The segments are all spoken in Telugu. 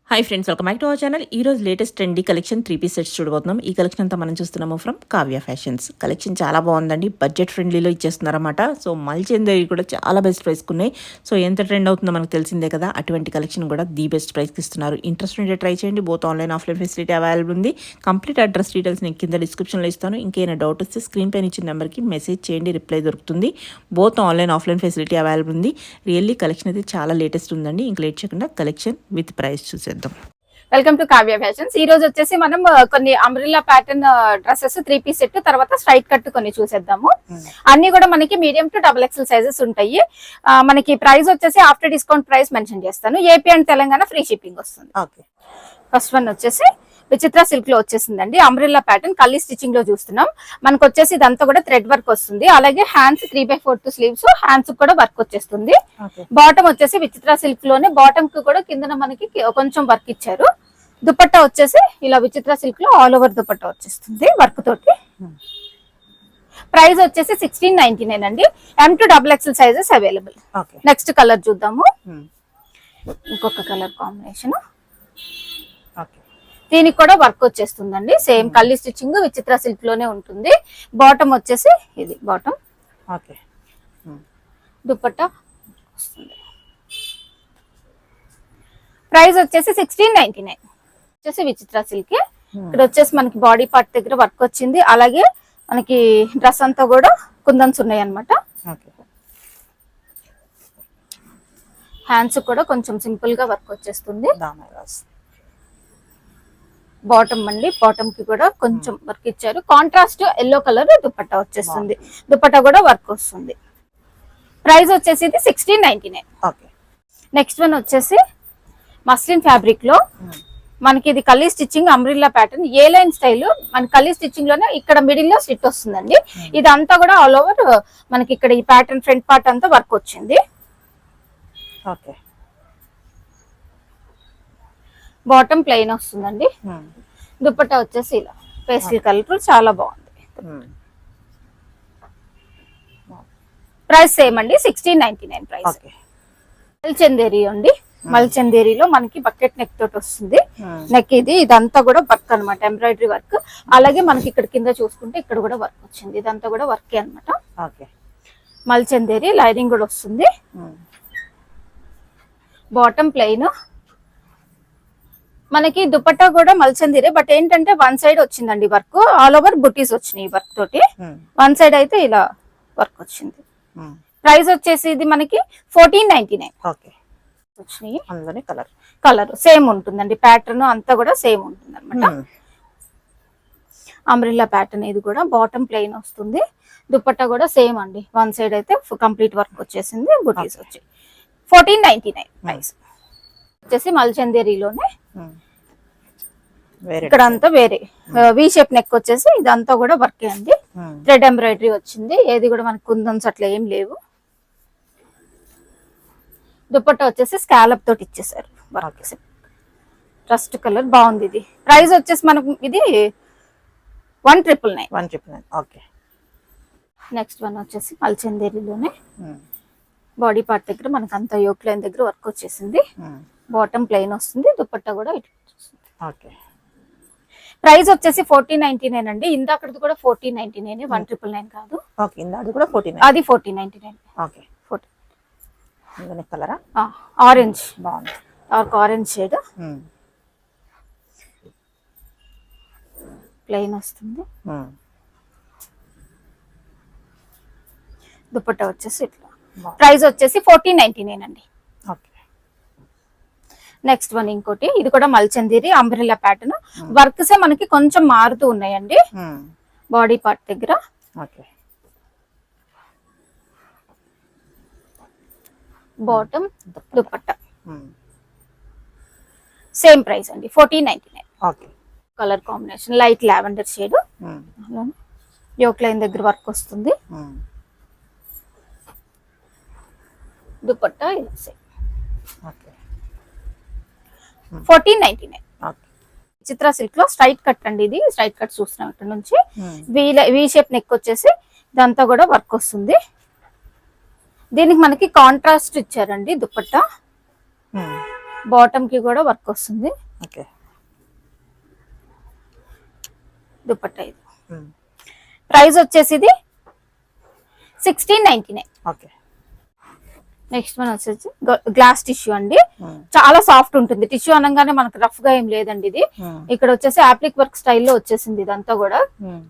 Hi friends, welcome back to our channel. ఈ రోజు latest trendy collection 3 piece sets చూడబోతున్నాం. ఈ కలెక్షన్ అంతా మనం చూస్తున్నాము ఫ్రమ్ కావ్య ఫ్యాషన్స్. కలెక్షన్ చాలా బాగుందండి, బడ్జెట్ ఫ్రెండ్లీలో ఇచ్చేస్తున్నారన్నమాట. సో మల్చెందేరి కూడా చాలా బెస్ట్ ప్రైస్కి ఉన్నాయి. సో ఎంత ట్రెండ్ అవుతుందో మనకు తెలిసిందే కదా, అటువంటి కలెక్షన్ కూడా ది బెస్ట్ ప్రైస్కి ఇస్తున్నారు. ఇంట్రెస్ట్ ఉంటే ట్రై చేయండి. Both online offline facility available ఉంది. కంప్లీట్ అడ్రస్ డీటెయిల్స్ నేను కింద డిస్క్రిప్షన్లో ఇస్తాను. ఇంకేమైనా డౌట్ వస్తే స్క్రీన్ పైన ఇచ్చిన నెంబర్కి మెసేజ్ చేయండి, రిప్లై దొరుకుతుంది. Both online offline facility available ఉంది. రియల్లీ కలెక్షన్ అయితే చాలా లేటెస్ట్ ఉందండి. ఇంక లేట్ చేయకుండా కలెక్షన్ విత్ ప్రైస్ చూసేద్దాం. Welcome to Kavya fashions. ఈ రోజు వచ్చేసి మనం కొన్ని umbrella pattern dresses 3 piece set తర్వాత స్ట్రైట్ కట్ కొన్ని చూసేద్దాము. అన్ని కూడా మనకి మీడియం టు XXL సైజెస్ ఉంటాయి. మనకి ప్రైస్ వచ్చేసి ఆఫ్టర్ డిస్కౌంట్ ప్రైస్ మెన్షన్ చేస్తాను. AP and Telangana free shipping వస్తుంది. ఫస్ట్ వన్ వచ్చేసి విచిత్ర సిల్క్ లో వచ్చేసిందండి. అంబ్రిల్లా ప్యాటర్న్ కల్లీ స్టిచ్చింగ్ లో చూస్తున్నాం. మనకు వచ్చేసి ఇదంతా కూడా థ్రెడ్ వర్క్ వస్తుంది. అలాగే హ్యాండ్స్ 3/4 స్లీవ్స్, హ్యాండ్స్ కూడా వర్క్ వచ్చేస్తుంది. బాటమ్ వచ్చేసి విచిత్ర సిల్క్ లోనే బాటమ్ కి కూడా కింద మనకి కొంచెం వర్క్ ఇచ్చారు. దుపట్టా వచ్చేసి ఇలా విచిత్ర సిల్క్ లో ఆల్ ఓవర్ దుపట్టా వచ్చేస్తుంది వర్క్ తోటి. ప్రైస్ వచ్చేసి 1699 అండి. M to XXL sizes available. Next colour చూద్దాము. ఇంకొక కలర్ కాంబినేషన్, దీనికి కూడా వర్క్ వచ్చేస్తుందండి. సేమ్ కల్లీ స్టిచ్చింగ్ విచిత్ర సిల్క్ లోనే ఉంటుంది. బాటమ్ వచ్చేసి ఇది బాటమ్, దుపట్టా వస్తుంది. ప్రైస్ వచ్చేసి 1699. వచ్చేసి విచిత్ర సిల్క్. ఇక్కడ వచ్చేసి మనకి బాడీ పార్ట్ దగ్గర వర్క్ వచ్చింది. అలాగే మనకి డ్రెస్ అంతా కూడా కుందన్స్ ఉన్నాయి అన్నమాట. హ్యాండ్స్ కూడా కొంచెం సింపుల్ గా వర్క్ వచ్చేస్తుంది. బాటమ్ అండి, బాటమ్ కి కూడా కొంచెం వర్క్ ఇచ్చారు. కాంట్రాస్ట్ ఎల్లో కలర్ దుపట్టా వచ్చేస్తుంది. దుపట్టా కూడా వర్క్ వస్తుంది. ప్రైస్ వచ్చేసి 1699. నెక్స్ట్ వన్ వచ్చేసి మస్లిన్ ఫ్యాబ్రిక్ లో మనకి ఇది కల్లీ స్టిచ్చింగ్ అంబ్రిల్లా ప్యాటర్న్ ఏ లైన్ స్టైల్. మన కల్లీ స్టిచ్చింగ్ లోనే ఇక్కడ మిడిల్ లో స్లిట్ వస్తుందండి. ఇదంతా కూడా ఆల్ ఓవర్ మనకి ఇక్కడ ఈ ప్యాటర్న్ ఫ్రంట్ పార్ట్ అంతా వర్క్ వచ్చింది. బాటమ్ ప్లెయిన్ వస్తుందండి. దుపట్టా వచ్చేసి ఇలా పేస్టల్ కలర్ చాలా బాగుంది. ప్రైస్ సేమ్ అండి, 1699 ప్రైస్. మల్చందేరి అండి. మల్చందేరిలో మనకి బకెట్ నెక్ తోటి వస్తుంది. నెక్ ఇదంతా కూడా వర్క్ అనమాట, ఎంబ్రాయిడరీ వర్క్. అలాగే మనకి ఇక్కడ కింద చూసుకుంటే ఇక్కడ కూడా వర్క్ వచ్చింది. ఇదంతా కూడా వర్కే అనమాట. మల్చందేరి లైనింగ్ కూడా వస్తుంది. Bottom plain. మనకి దుపట్టా కూడా మల్చందిరే, బట్ ఏంటంటే వన్ సైడ్ వచ్చిందండి వర్క్. ఆల్ ఓవర్ బుటీస్ వచ్చినాయి వర్క్ తోటి. వన్ సైడ్ అయితే ఇలా వర్క్ వచ్చింది. ప్రైస్ వచ్చేసి ఇది మనకి 1499 వచ్చినాయి. కలర్ సేమ్ ఉంటుందండి. ప్యాటర్న్ అంతా కూడా సేమ్ ఉంటుంది అనమాట. అంబ్రిల్లా ప్యాటర్న్ ఇది కూడా బాటమ్ ప్లెయిన్ వస్తుంది. దుపట్టా కూడా సేమ్ అండి. వన్ సైడ్ అయితే కంప్లీట్ వర్క్ వచ్చేసింది. బుటీస్ వచ్చి 1499 ప్రైస్. వచ్చేసి మల్చందేరిలోనే ఇక్కడ అంతా వేరే వి షేప్ నెక్ వచ్చేసి ఇదంతా కూడా వర్క్ అండి. థ్రెడ్ ఎంబ్రాయిడరీ వచ్చింది. ఏది కూడా మనకి కుందన్స్ అట్లా ఏం లేవు. దుపట్టా వచ్చేసి స్కాలప్ తోటి ఇచ్చేసారు వర్క్. ట్రస్ట్ కలర్ బాగుంది. ఇది ప్రైస్ వచ్చేసి మనకు ఇది 1999. నెక్స్ట్ వన్ వచ్చేసి మల్చందేరిలోనే బాడీ పార్ట్ దగ్గర మనకు అంతా యోక్ లైన్ దగ్గర వర్క్ వచ్చేసింది. బాటమ్ ప్లెయిన్ వస్తుంది. దుపట్టా కూడా ఇట్లా వస్తుంది. ప్రైస్ వచ్చేసి 1499 అండి. ఇందాకది కూడా 1499, 1999 కాదు. అది 1499. ఆరెంజ్ బాగుంది, ఆరెంజ్ షేడ్ ప్లెయిన్ వస్తుంది. దుపట్టా వచ్చేసి ఇట్లా. ప్రైస్ వచ్చేసి 1499 అండి. నెక్స్ట్ వన్ ఇంకోటి, ఇది కూడా మల్చందేరి అంబ్రిల్లా ప్యాటర్న్. వర్క్స్ మనకి కొంచెం మారుతూ ఉన్నాయండి బాడీ పార్ట్ దగ్గర. బాటమ్ దుపట్టా సేమ్ ప్రైస్ అండి, 1499. Colour combination light lavender shade. Yoke line దగ్గర వర్క్ వస్తుంది. దుపట్టా ఇలా సేమ్ 1499. చిత్ర సిల్క్ లో స్ట్రైట్ కట్ అండి. ఇది స్ట్రైట్ కట్ చూస్తున్నాం ఇక్కడ నుంచి. వి షేప్ నెక్ వచ్చేసి ఇదంతా కూడా వర్క్ వస్తుంది. దీనికి మనకి కాంట్రాస్ట్ ఇచ్చారండి దుపట్టా. బాటమ్ కి కూడా వర్క్ వస్తుంది. ఓకే. దుపట్టా ఇది. ప్రైస్ వచ్చేసి ఇది 1699. ఓకే. నెక్స్ట్ వన్ వచ్చేసి గ్లాస్ టిష్యూ అండి. చాలా సాఫ్ట్ ఉంటుంది. టిష్యూ అనగానే మనకు రఫ్ గా ఏం లేదండి. ఇది ఇక్కడ వచ్చేసి ఆప్లిక్ వర్క్ స్టైల్లో వచ్చేసింది. ఇదంతా కూడా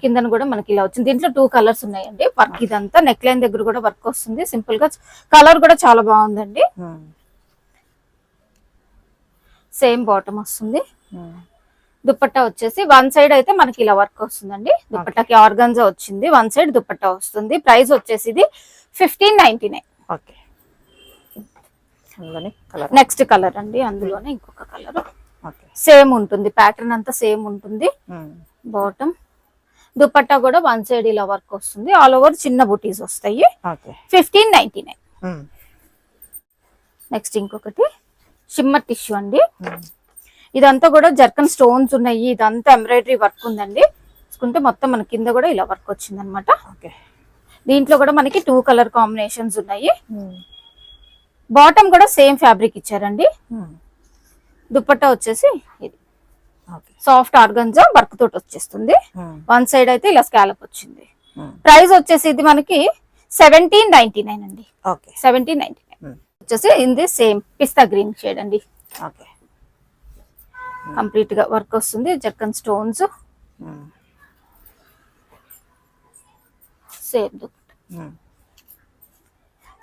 కిందన కూడా మనకి ఇలా వచ్చింది. దీంట్లో 2 కలర్స్ ఉన్నాయండి. వర్క్ ఇదంతా నెక్ లైన్ దగ్గర కూడా వర్క్ వస్తుంది. సింపుల్ గా కలర్ కూడా చాలా బాగుందండి. సేమ్ బాటమ్ వస్తుంది. దుపట్టా వచ్చేసి వన్ సైడ్ అయితే మనకి ఇలా వర్క్ వస్తుందండి. దుపట్టాకి ఆర్గన్జా వచ్చింది. వన్ సైడ్ దుపట్టా వస్తుంది. ప్రైస్ వచ్చేసి ఇది 1599. ఓకే. నెక్స్ట్ కలర్ అండి. అందులోనే ఇంకొక కలర్ సేమ్ ఉంటుంది. ప్యాటర్న్ అంతా సేమ్ ఉంటుంది. బాటమ్ దుపట్టా కూడా వన్ సైడ్ ఇలా వర్క్ వస్తుంది. ఆల్ ఓవర్ చిన్న బుటీస్ వస్తాయి. 1599. నెక్స్ట్ ఇంకొకటి షిమ్మర్ టిష్యూ అండి. ఇదంతా కూడా జర్కన్ స్టోన్స్ ఉన్నాయి. ఇదంతా ఎంబ్రాయిడరీ వర్క్ ఉందండి. చూసుకుంటే మొత్తం మన కింద కూడా ఇలా వర్క్ వచ్చింది అనమాట. దీంట్లో కూడా మనకి 2 కలర్ కాంబినేషన్స్ ఉన్నాయి. బాటమ్ కూడా సేమ్ ఫ్యాబ్రిక్ ఇచ్చారండి. దుపట్టా వచ్చేసి ఇది సాఫ్ట్ ఆర్గన్జా వర్క్ తోటి వచ్చేస్తుంది. వన్ సైడ్ అయితే ఇలా స్కాలప్ వచ్చింది. ప్రైస్ వచ్చేసి ఇది మనకి 1799 అండి. 1799 వచ్చేసి ఇది సేమ్ పిస్తా గ్రీన్ షేడ్ అండి. కంప్లీట్ గా వర్క్ వస్తుంది. జర్కన్ స్టోన్స్ సేమ్ దుపట్టా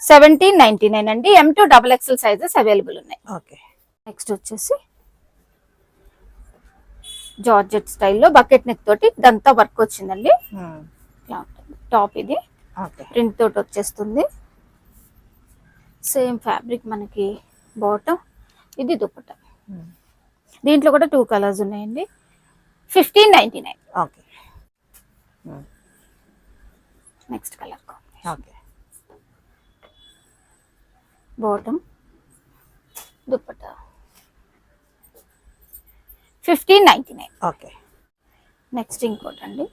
1799 అండి. M2 XXL సైజెస్ అవైలబుల్ ఉన్నాయి. నెక్స్ట్ వచ్చేసి జార్జెట్ స్టైల్లో బకెట్ నెక్ తోటి ఇదంతా వర్క్ వచ్చిందండి. టాప్ ఇది ప్రింట్ తోటి వచ్చేస్తుంది. సేమ్ ఫ్యాబ్రిక్ మనకి బాటమ్ ఇది దుపట్టా. దీంట్లో కూడా 2 కలర్స్ ఉన్నాయండి. 1599. Next colour bottom dupatta 1599. Next ఇంకోటి అండి.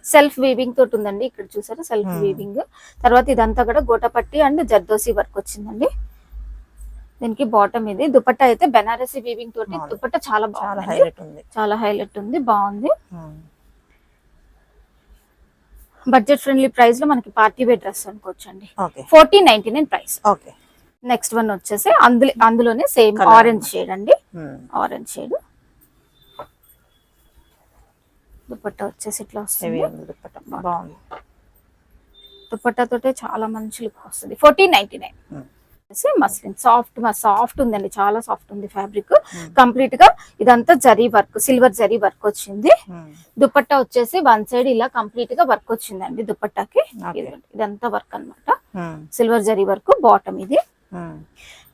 సెల్ఫ్ వీవింగ్ తోటి ఉందండి. ఇక్కడ చూసారా సెల్ఫ్ వీవింగ్. తర్వాత ఇదంతా కూడా గోటపట్టి అండ్ జర్దోసి వర్క్ వచ్చిందండి. దీనికి బాటమ్ ఇది. దుపట్టా అయితే బెనారసీ వీవింగ్ తోటి దుపట్టా చాలా బాగుంది. చాలా హైలైట్ ఉంది. బాగుంది. బడ్జెట్ ఫ్రెండ్లీ ప్రైస్ లో మనకి పార్టీ వేర్ డ్రెస్ అనుకోవచ్చండి. 1499 ప్రైస్. నెక్స్ట్ వన్ వచ్చేసి అందులోనే సేమ్ ఆరెంజ్ షేడ్ అండి. ఆరెంజ్ షేడ్ దుపట్టా వచ్చేసి ఇట్లా వస్తుంది. దుపట్టా తోటే చాలా మంచి లుక్ వస్తుంది. 1499. మస్లిన్ సాఫ్ట్ ఉందండి. చాలా సాఫ్ట్ ఉంది ఫ్యాబ్రిక్. కంప్లీట్ గా ఇదంతా zari work, silver zari work వచ్చింది. దుపట్టా వచ్చేసి వన్ సైడ్ ఇలా కంప్లీట్ గా వర్క్ వచ్చిందండి. దుపట్టాకి ఇదంతా వర్క్ అన్నమాట. Silver zari work. బాటమ్ ఇది.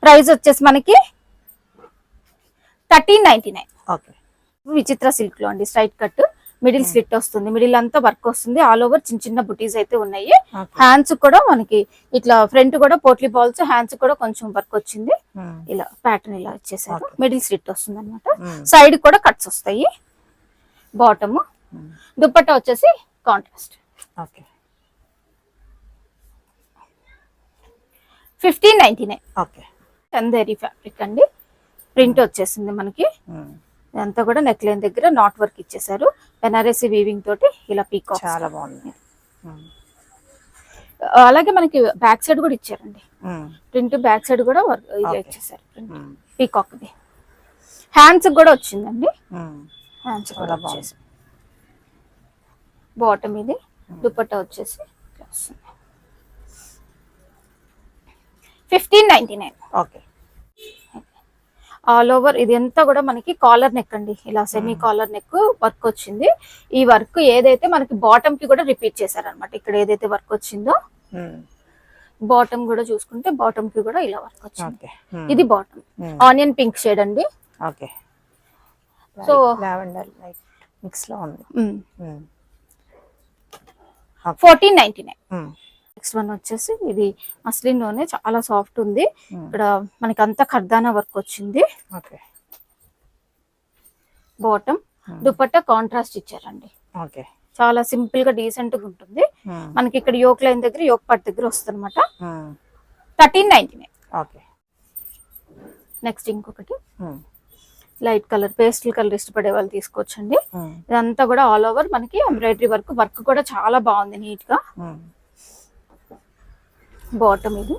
ప్రైస్ వచ్చేసి మనకి 1399. విచిత్ర సిల్క్ లో అండి. స్ట్రైట్ కట్ మిడిల్ స్లిట్ వస్తుంది. మిడిల్ అంతా వర్క్ వస్తుంది. ఆల్ ఓవర్ చిన్న చిన్న బుటీస్ అయితే ఉన్నాయి. హ్యాండ్స్ కూడా మనకి ఇట్లా ఫ్రంట్ కూడా పోట్లీ బాల్స్, హ్యాండ్స్ కూడా కొంచెం వర్క్ వచ్చింది. ఇలా ప్యాటర్న్ ఇలా వచ్చేసారు. మిడిల్ స్లిట్ వస్తుంది అనమాట. సైడ్ కూడా కట్స్ వస్తాయి. బాటమ్ దుపట్టా వచ్చేసి కాంట్రాస్ట్. 1599. చందేరి ఫ్యాబ్రిక్ అండి. ప్రింట్ వచ్చేసింది మనకి. ఇదంతా కూడా నెక్ లైన్ దగ్గర నాట్ వర్క్ ఇచ్చేసారు. బెనారసీ వీవింగ్ తోటి ఇలా పీకాక్ చాలా బాగుంది. అలాగే మనకి బ్యాక్ సైడ్ కూడా ఇచ్చారండి. ప్రింట్ బ్యాక్ సైడ్ కూడా ఇలా ఇచ్చేసారు. Peacock the. హ్యాండ్స్ కూడా వచ్చిందండి. హ్యాండ్స్ కూడా వచ్చేసి బాటమ్ ఇది. దుపట్టా వచ్చేసి 1599. ఆల్ ఓవర్ ఇది అంతా కూడా మనకి కాలర్ నెక్ అండి. ఇలా సెమీ కాలర్ నెక్ వర్క్ వచ్చింది. ఈ వర్క్ ఏదైతే మనకి బాటమ్ కి కూడా రిపీట్ చేశారనమాట. ఇక్కడ ఏదైతే వర్క్ వచ్చిందో బాటమ్ కూడా చూసుకుంటే బాటమ్ కి కూడా ఇలా వర్క్ వచ్చింది. ఇది బాటమ్ ఆనియన్ పింక్ షేడ్ అండి. సో లావెండర్ లైట్ మిక్స్ లో ఉంది. 1499. నెక్స్ట్ వన్ వచ్చేసి ఇది మస్లిన్ లోనే చాలా సాఫ్ట్ ఉంది. ఇక్కడ మనకి అంతా ఖర్దానా వర్క్ వచ్చింది. బాటమ్ దుపట్టా కాంట్రాస్ట్ ఇచ్చారండి. చాలా సింపుల్ గా డీసెంట్ గా ఉంటుంది. మనకి ఇక్కడ యోక్ లైన్ దగ్గర యోక్ పట్ దగ్గర వస్తుంది అనమాట. 1399. నెక్స్ట్ ఇంకొకటి లైట్ కలర్ పేస్టల్ కలర్ ఇష్టపడే వాళ్ళు తీసుకోవచ్చండి. ఇదంతా కూడా ఆల్ ఓవర్ మనకి ఎంబ్రాయిడరీ వర్క్ కూడా చాలా బాగుంది నీట్ గా. బాటమ్ ఇది,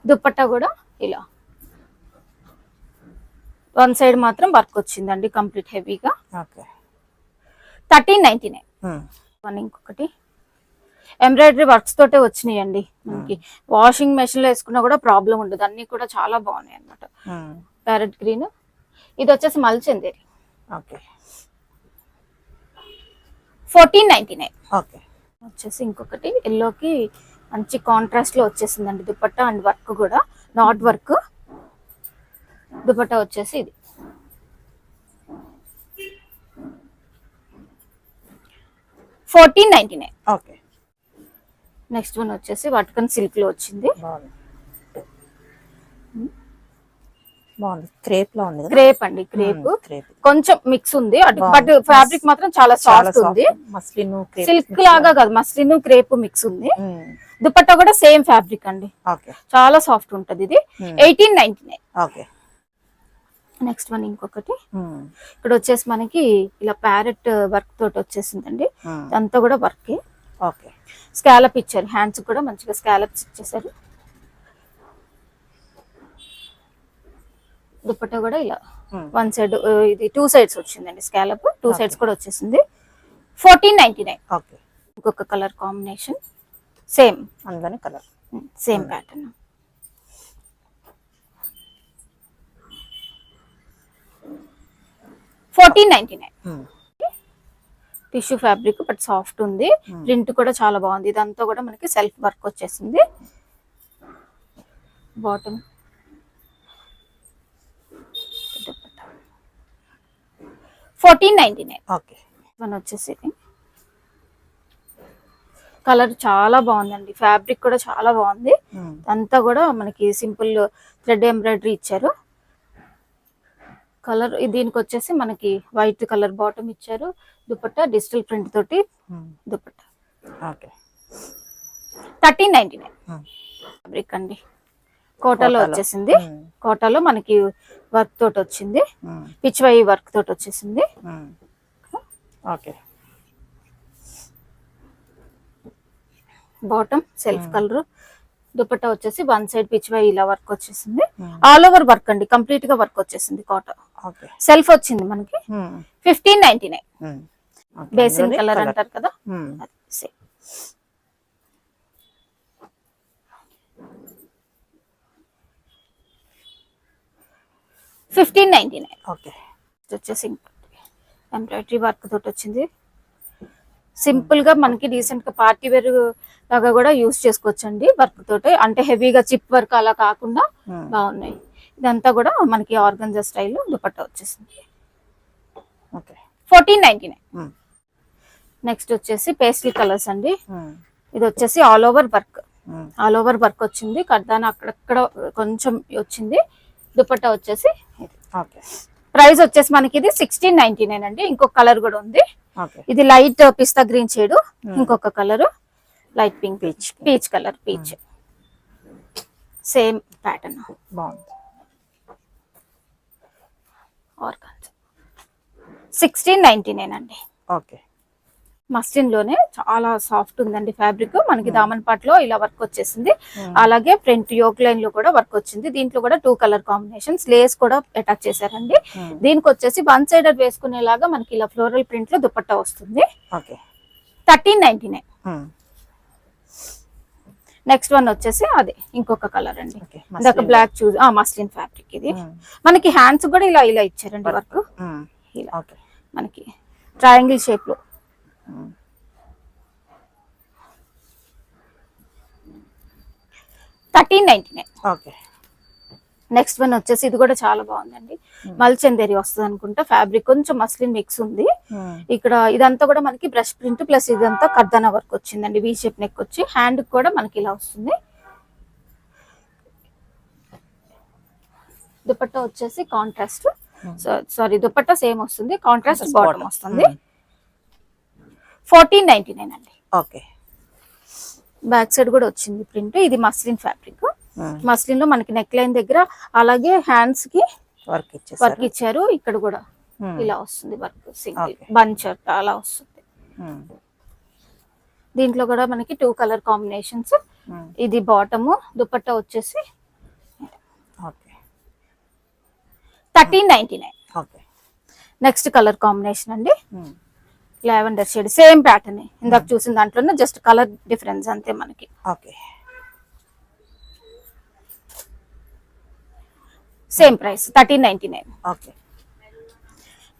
దుపట్టా కూడా ఇలా వన్ సైడ్ మాత్రం వర్క్ వచ్చిందండి కంప్లీట్ హెవీగా. 1399. ఇంకొకటి ఎంబ్రాయిడరీ వర్క్స్ తోటే వచ్చినాయండి మనకి. వాషింగ్ మెషిన్ లో వేసుకున్నా కూడా ప్రాబ్లం ఉండదు, అన్ని కూడా చాలా బాగున్నాయి అనమాట. ప్యారెట్ గ్రీన్, ఇది వచ్చేసి మల్చందేరి. 1499. వచ్చేసి ఇంకొకటి ఎల్లోకి మంచి కాంట్రాస్ట్ లో వచ్చేసిందండి దుపట్టా అండ్ వర్క్ కూడా నాట్ వర్క్. దుపట్టా వచ్చేసి ఇది 1499. నెక్స్ట్ వన్ వచ్చేసి వట్కన్ సిల్క్ లో వచ్చింది. క్రేప్ అండి, క్రేప్ కొంచెం మిక్స్ ఉంది బట్ ఫ్యాబ్రిక్ మాత్రం చాలా సాఫ్ట్ ఉంది. సిల్క్ లాగా కాదు, మస్లిన్ క్రేప్ మిక్స్ ఉంది. దుపట్టా కూడా సేమ్ ఫ్యాబ్రిక్ అండి, చాలా సాఫ్ట్ ఉంటది. ఇది 1899. నెక్స్ట్ వన్ ఇంకొకటి ఇక్కడ వచ్చేసి మనకి ఇలా ప్యారెట్ వర్క్ తోటి వచ్చేసిందండి. అంతా కూడా వర్క్. స్కాలప్ ఇచ్చారు, హ్యాండ్స్ కూడా మంచిగా స్కాలప్స్ ఇచ్చేసారు. దుపట్టా కూడా ఇలా వన్ సైడ్, ఇది 2 సైడ్స్ వచ్చిందండి స్కాలప్, 2 సైడ్స్ కూడా వచ్చేసింది. 1499. ఇంకొక కలర్ కాంబినేషన్ సేమ్ అందులోనే colour same pattern. 1499. Tissue fabric but soft ఉంది, ప్రింట్ కూడా చాలా బాగుంది. ఇదంతా కూడా మనకి సెల్ఫ్ వర్క్ వచ్చేసింది. బాటమ్ 1499. వన్ వచ్చేసి కలర్ చాలా బాగుందండి, ఫ్యాబ్రిక్ కూడా చాలా బాగుంది. అంతా కూడా మనకి సింపుల్ థ్రెడ్ ఎంబ్రాయిడరీ ఇచ్చారు. కలర్ దీనికి వచ్చేసి మనకి వైట్ కలర్ బాటమ్ ఇచ్చారు. దుపట్టా డిజిటల్ ప్రింట్ తోటి దుపట్టా. 1399. ఫ్యాబ్రిక్ అండి, కోటాలో వచ్చేసింది. కోటాలో మనకి వర్క్ తోటి వచ్చింది, పిచ్వై వర్క్ తోటి వచ్చేసింది. బాటమ్ సెల్ఫ్ కలర్, దుపట్టా వచ్చేసి వన్ సైడ్ పిచ్వై ఇలా వర్క్ వచ్చేసింది. ఆల్ ఓవర్ వర్క్ అండి, కంప్లీట్ గా వర్క్ వచ్చేసింది. కాటన్ సెల్ఫ్ వచ్చింది మనకి. 1599. బేసిన్ కలర్ అంటారు కదా, 1599. వచ్చేసి ఎంబ్రాయిడరీ వర్క్ తోటి వచ్చింది. సింపుల్ గా మనకి డీసెంట్ గా పార్టీ వేర్ లాగా కూడా యూస్ చేసుకోవచ్చండి వర్క్ తోటి. అంటే హెవీగా చిప్ వర్క్ అలా కాకుండా బాగున్నాయి. ఇదంతా కూడా మనకి ఆర్గంజా స్టైల్ దుపట్టా వచ్చేసింది. 1499. నెక్స్ట్ వచ్చేసి పేస్టల్ కలర్స్ అండి. ఇది వచ్చేసి all over work, all over work వచ్చింది. కర్దానా అక్కడక్కడ కొంచెం వచ్చింది. దుపట్టా వచ్చేసి ప్రైస్ వచ్చేసి మనకి ఇది 1699 అండి. ఇంకొక కలర్ కూడా ఉంది, ఇది లైట్ పిస్తా గ్రీన్ షేడ్. ఇంకొక colour light pink, peach colour, peach same pattern బాగుంది. 1699 అండి. మస్లిన్ లోనే చాలా సాఫ్ట్ ఉందండి ఫ్యాబ్రిక్. మనకి దామన్ పాట్ లో ఇలా వర్క్ వచ్చేసింది. అలాగే ఫ్రంట్ యోక్ లైన్ లో కూడా వర్క్ వచ్చింది. దీంట్లో కూడా 2 కలర్ కాంబినేషన్స్, లేస్ కూడా అటాచ్ చేశారండి. దీనికి వచ్చేసి వన్ సైడెడ్ వేసుకునేలాగా మనకి ఇలా ఫ్లోరల్ ప్రింట్ లో దుపట్టా వస్తుంది. 1399. నెక్స్ట్ వన్ వచ్చేసి అదే ఇంకొక కలర్ అండి, ఇందాక బ్లాక్ చూస్ మస్లిన్ ఫ్యాబ్రిక్. ఇది మనకి హ్యాండ్స్ కూడా ఇలా ఇలా ఇచ్చారండి వర్క్, ఇలా మనకి ట్రయాంగిల్ షేప్ లో. 1399. నెక్స్ట్ వన్ వచ్చేసి ఇది కూడా చాలా బాగుందండి, మల్చందేరి వస్తుంది అనుకుంటా. ఫ్యాబ్రిక్ కొంచెం మస్లిన్ మిక్స్ ఉంది. ఇక్కడ ఇదంతా కూడా మనకి బ్రష్ ప్రింట్ ప్లస్ ఇదంతా కర్దానా వర్క్ వచ్చిందండి. వీ షేప్ నెక్ వచ్చి హ్యాండ్ కూడా మనకి ఇలా వస్తుంది. దుపట్టా వచ్చేసి కాంట్రాస్ట్, సారీ దుపట్టా సేమ్ వస్తుంది, కాంట్రాస్ట్ బాటమ్ వస్తుంది. 1499 అండి. బ్యాక్ సైడ్ కూడా వచ్చింది ప్రింట్. ఇది మస్లిన్ ఫ్యాబ్రిక్. మస్లిన్ లో మనకి నెక్ లైన్ దగ్గర అలాగే హ్యాండ్స్ కి వర్క్ వర్క్ ఇచ్చారు. ఇక్కడ కూడా ఇలా వస్తుంది వర్క్, సింగిల్ బంచ్ అలా వస్తుంది. దీంట్లో కూడా మనకి 2 కలర్ కాంబినేషన్స్. ఇది బాటము, దుపట్టా వచ్చేసి 1399. నెక్స్ట్ కలర్ కాంబినేషన్ అండి, లావెండర్ షేడ్, సేమ్ ప్యాటర్న్ ఇందాక చూసిన దాంట్లోనే, జస్ట్ కలర్ డిఫరెన్స్ అంతే మనకి. Same price 1399.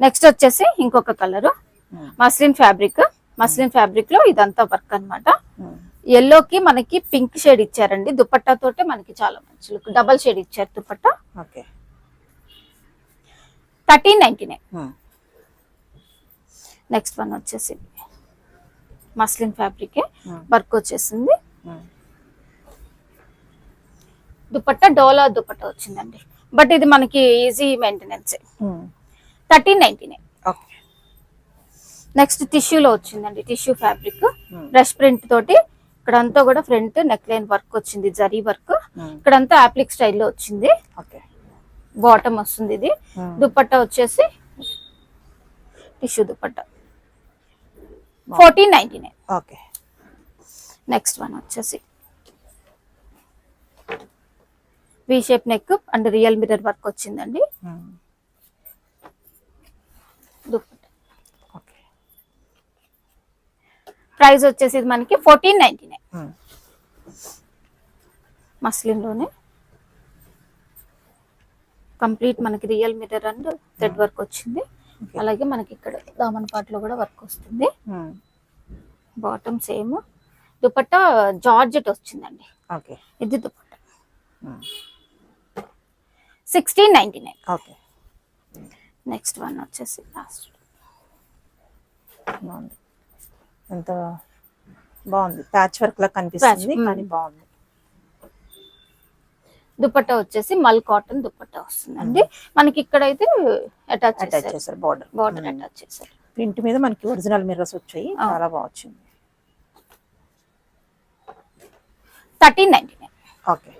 నెక్స్ట్ వచ్చేసి ఇంకొక కలర్, మస్లిన్ ఫ్యాబ్రిక్ లో ఇదంతా వర్క్ అన్నమాట. ఎల్లోకి మనకి పింక్ షేడ్ ఇచ్చారండి. దుపట్టా తోటే మనకి చాలా మంచి లుక్, డబల్ షేడ్ ఇచ్చారు దుపట్టా. 1399. నెక్స్ట్ వన్ వచ్చేసి మస్లిన్ ఫ్యాబ్రిక్ వర్క్ వచ్చేసింది. దుపట్టా డోలా దుపట్టా వచ్చిందండి, బట్ ఇది మనకి ఈజీ మెయింటెనెన్స్. 1399. నెక్స్ట్ టిష్యూలో వచ్చిందండి, టిష్యూ ఫ్యాబ్రిక్ బ్రష్ ప్రింట్ తోటి. ఇక్కడంతా కూడా ఫ్రంట్ నెక్ లైన్ వర్క్ వచ్చింది, జరీ వర్క్. ఇక్కడంతా అప్లిక్ స్టైల్లో వచ్చింది. బాటమ్ వస్తుంది. ఇది దుపట్టా వచ్చేసి టిష్యూ దుపట్టా 1499. నెక్స్ట్ వన్ వచ్చేసి V shape neck and real mirror work వచ్చిందండి. దుపట్టా ప్రైస్ వచ్చేసి మనకి 1499. మస్లిన్ లోనే కంప్లీట్ మనకి real mirror and thread work వచ్చింది. అలాగే మనకి ఇక్కడ దామన్ పార్ట్ లో కూడా వర్క్ వస్తుంది. బాటమ్ సేమ్, దుపట్టా జార్జెట్ వచ్చిందండి. ఇది దుపట్టా 1699. నెక్స్ట్ వన్ వచ్చేసి లాస్ట్, ఎంత బాగుంది, ప్యాచ్ వర్క్ లా కనిపిస్తుంది కానీ బాగుంది. దుపట్టా వచ్చేసి మల్ కాటన్ దుపట్టా వస్తుందండి. మనకి ఇక్కడ అయితే అటాచ్ చేశారు, బార్డర్ అటాచ్ చేశారు. ప్రింట్ మీద మనకి ఒరిజినల్ మిర్రర్స్ వచ్చాయి, చాలా బాగా వచ్చింది. 1399.